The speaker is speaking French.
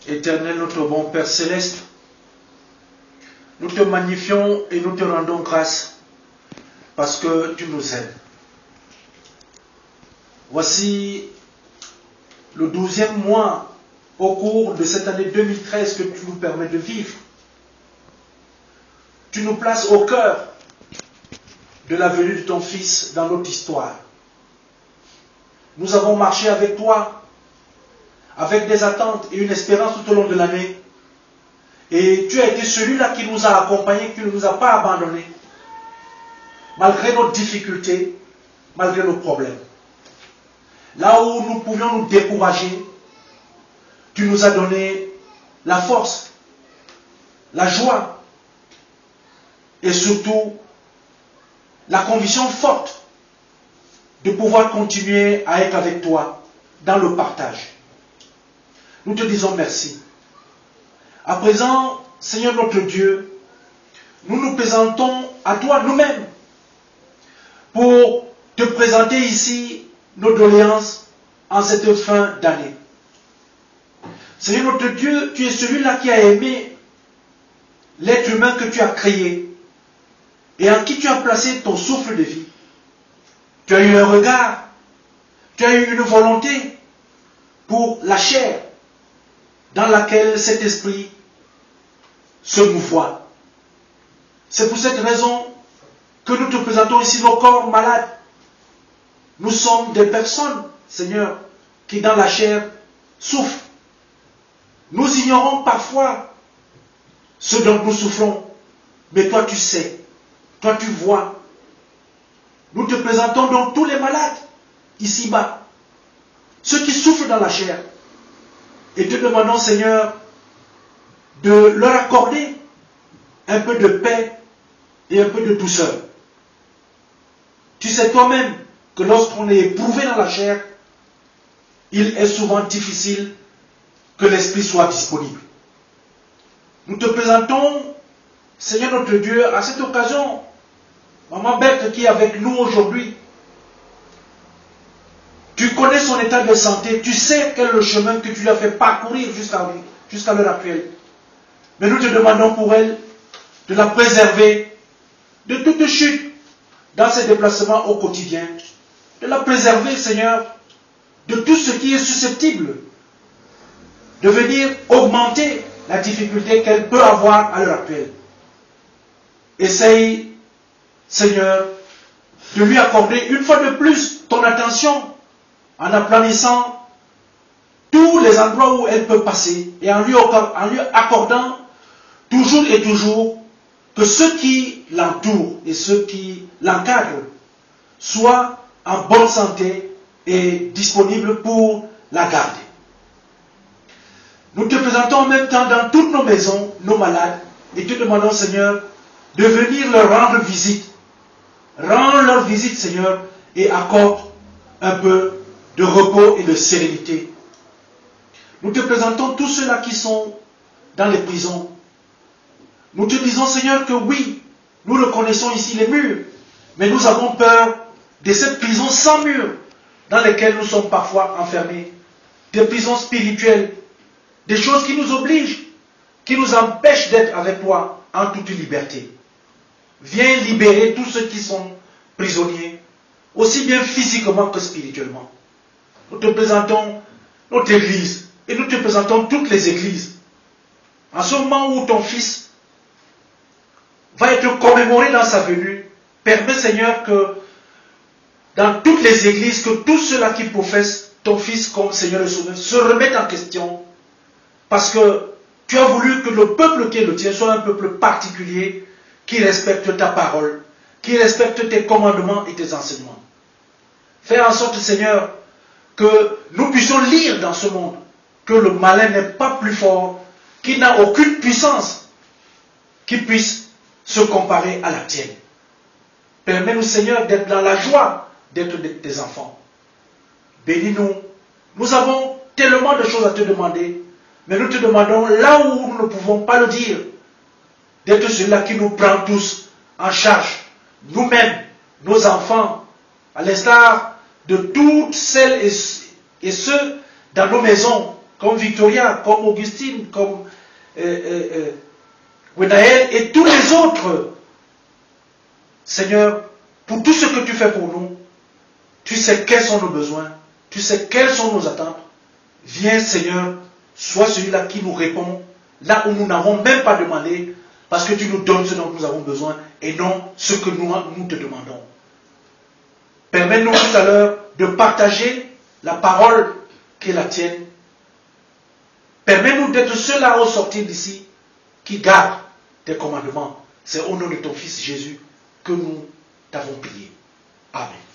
Éternel, notre bon Père Céleste, nous te magnifions et nous te rendons grâce parce que tu nous aimes. Voici le 12e mois au cours de cette année 2013 que tu nous permets de vivre. Tu nous places au cœur de la venue de ton Fils dans notre histoire. Nous avons marché avec toi, avec des attentes et une espérance tout au long de l'année. Et tu as été celui-là qui nous a accompagnés, qui ne nous a pas abandonnés, malgré nos difficultés, malgré nos problèmes. Là où nous pouvions nous décourager, tu nous as donné la force, la joie et surtout la conviction forte de pouvoir continuer à être avec toi dans le partage. Nous te disons merci. À présent, Seigneur notre Dieu, nous nous présentons à toi nous-mêmes pour te présenter ici nos doléances en cette fin d'année. Seigneur notre Dieu, tu es celui-là qui a aimé l'être humain que tu as créé et en qui tu as placé ton souffle de vie. Tu as eu un regard, tu as eu une volonté pour la chair dans laquelle cet esprit se mouvoie. C'est pour cette raison que nous te présentons ici nos corps malades. Nous sommes des personnes, Seigneur, qui dans la chair souffrent. Nous ignorons parfois ce dont nous souffrons, mais toi tu sais, toi tu vois. Nous te présentons donc tous les malades ici-bas, ceux qui souffrent dans la chair, et te demandons, Seigneur, de leur accorder un peu de paix et un peu de douceur. Tu sais toi-même que lorsqu'on est éprouvé dans la chair, il est souvent difficile que l'esprit soit disponible. Nous te présentons, Seigneur notre Dieu, à cette occasion, Maman Berthe qui est avec nous aujourd'hui. Tu connais son état de santé, tu sais quel est le chemin que tu lui as fait parcourir jusqu'à l'heure actuelle. Mais nous te demandons pour elle de la préserver de toute chute dans ses déplacements au quotidien. De la préserver, Seigneur, de tout ce qui est susceptible de venir augmenter la difficulté qu'elle peut avoir à l'heure actuelle. Essaye, Seigneur, de lui accorder une fois de plus ton attention en aplanissant tous les endroits où elle peut passer et en lui accordant toujours et toujours que ceux qui l'entourent et ceux qui l'encadrent soient en bonne santé et disponibles pour la garder. Nous te présentons en même temps dans toutes nos maisons, nos malades, et te demandons, Seigneur, de venir leur rendre visite. Rends leur visite, Seigneur, et accorde un peu de repos et de sérénité. Nous te présentons tous ceux-là qui sont dans les prisons. Nous te disons, Seigneur, que oui, nous reconnaissons ici les murs, mais nous avons peur de cette prison sans mur dans lesquelles nous sommes parfois enfermés. Des prisons spirituelles, des choses qui nous obligent, qui nous empêchent d'être avec toi en toute liberté. Viens libérer tous ceux qui sont prisonniers, aussi bien physiquement que spirituellement. Nous te présentons notre Église et nous te présentons toutes les Églises. En ce moment où ton Fils va être commémoré dans sa venue, permets, Seigneur, que dans toutes les Églises, que tous ceux-là qui professent ton Fils comme Seigneur et Sauveur se remettent en question, parce que tu as voulu que le peuple qui est le tien soit un peuple particulier, qui respecte ta parole, qui respecte tes commandements et tes enseignements. Fais en sorte, Seigneur, que nous puissions lire dans ce monde que le malin n'est pas plus fort, qu'il n'a aucune puissance qui puisse se comparer à la tienne. Permets-nous, Seigneur, d'être dans la joie d'être tes enfants. Bénis-nous. Nous avons tellement de choses à te demander, mais nous te demandons, là où nous ne pouvons pas le dire, d'être celui-là qui nous prend tous en charge, nous-mêmes, nos enfants, à l'instar de toutes celles et ceux dans nos maisons comme Victoria, comme Augustine, comme Wenaël et tous les autres. Seigneur, pour tout ce que tu fais pour nous, tu sais quels sont nos besoins, tu sais quelles sont nos attentes. Viens, Seigneur, sois celui-là qui nous répond, là où nous n'avons même pas demandé, parce que tu nous donnes ce dont nous avons besoin et non ce que nous te demandons. Permets-nous tout à l'heure de partager la parole qui est la tienne. Permets-nous d'être ceux-là au sortir d'ici qui gardent tes commandements. C'est au nom de ton Fils Jésus que nous t'avons prié. Amen.